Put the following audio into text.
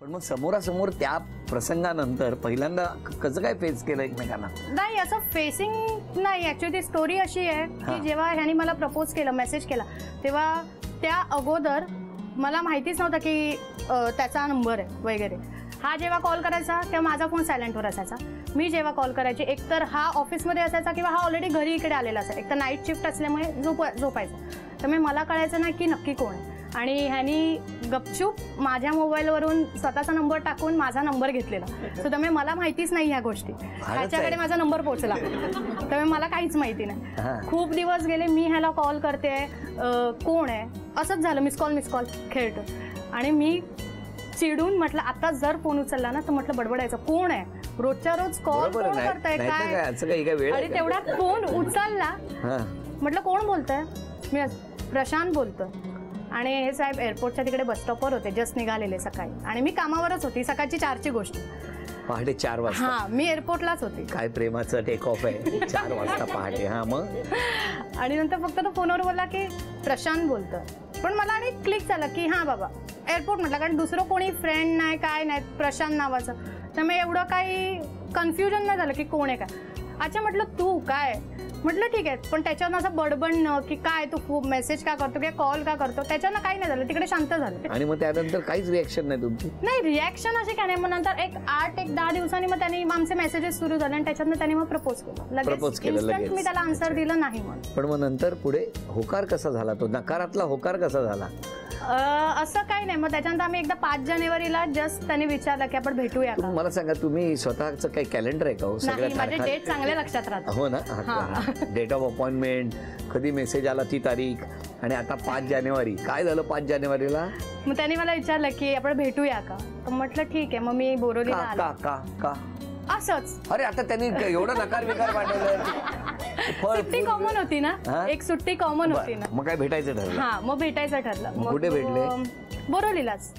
पण मग समोरासमोर त्या प्रसंगानंतर पहिल्यांदा कसं काय फेस केलं एकमेकांना? नाही, असं फेसिंग नाही. ऍक्च्युअली ती स्टोरी अशी आहे की जेव्हा ह्यानी मला प्रपोज केलं, मेसेज केला, तेव्हा त्या अगोदर मला माहितीच नव्हतं की त्याचा नंबर आहे वगैरे. हा जेव्हा कॉल करायचा तेव्हा माझा फोन सायलेंटवर असायचा. मी जेव्हा कॉल करायची एकतर हा ऑफिसमध्ये असायचा किंवा हा ऑलरेडी घरी इकडे आलेला असायचा. एकतर नाईट शिफ्ट असल्यामुळे झोपायचा. त्यामुळे मला कळायचं नाही की नक्की कोण आहे. आणि ह्यानी गपचूप माझ्या मोबाईलवरून स्वतःचा नंबर टाकून माझा नंबर घेतलेला. सो त्यामुळे मला माहितीच नाही ह्या गोष्टी. ह्याच्याकडे माझा नंबर पोहोचला, त्यामुळे मला काहीच माहिती नाही. खूप दिवस गेले, मी ह्याला कॉल करते, कोण आहे असंच झालं. मिस कॉल खेळतो. आणि मी चिडून म्हटलं आता जर फोन उचलला ना तर म्हटलं बडबडायचं, कोण आहे, रोजच्या रोज कॉल कोण करताय काय. आणि तेवढ्यात फोन उचलला. म्हटलं कोण बोलतंय? मी प्रशांत बोलतोय. आणि हे साहेब एअरपोर्टच्या तिकडे बस स्टॉपवर होते, जस्ट निघालेले सकाळी. आणि मी कामावरच होती, सकाळची 4ची गोष्ट, पहाटे 4 वाजता. हा, मी एअरपोर्टलाच होती. काय प्रेमाचं टेक ऑफ आहे 4 वाजता पहाटे. हा, मग आणि नंतर फक्त तो फोनवर बोलला की प्रशांत बोलतोय. पण मला आणि क्लिक झालं की हा बाबा एअरपोर्ट म्हटलं, कारण दुसरं कोणी फ्रेंड नाही काय नाही प्रशांत नावाचं. त्यामुळे एवढं काही कन्फ्युजन नाही झालं की कोण आहे काय. अच्छा म्हटलं तू काय, म्हटलं ठीक आहे. पण त्याच्यावर असं बडबडणं की काय तू मेसेज का करतो किंवा कॉल का करतो, त्याच्यानं काही नाही झालं. तिकडे शांत झालं. आणि मग त्यानंतर काहीच रिॲक्शन नाही तुमची? नाही, रिॲक्शन अशी काय नाही. मग नंतर 8-10 दिवसांनी मग त्यांनी आमचे मेसेजेस सुरू झाले आणि त्याच्यातनं त्यांनी मग प्रपोज केलं. लगेच मी त्याला आन्सर दिलं नाही म्हणून. पण मग नंतर पुढे होकार कसा झाला, तो नकारातला होकार कसा झाला? असं काही नाही. मग त्याच्यानंतर आम्ही एकदा 5 जानेवारीला जस्ट त्यांनी विचारलं की आपण भेटूया का. मला सांगा, तुम्ही स्वतःचं काही कॅलेंडर आहे का? माझे डेट चांगले लक्षात राहतात. हो ना. डेट ऑफ अपॉइंटमेंट, कधी मेसेज आला ती तारीख, आणि आता 5 जानेवारी. काय झालं 5 जानेवारीला? मग त्यांनी मला विचारलं की आपण भेटूया का. तर म्हटलं ठीक आहे. मग मी बोरिवलीला आलो. का असंच. अरे आता त्यांनी एवढं नकार पाठवलं. सुट्टी कॉमन होती ना, एक सुट्टी कॉमन होती ना. मग काय भेटायचं ठरलं? हा, मग भेटायचं ठरलं. कुठे भेटले? बोरिवलीलाच.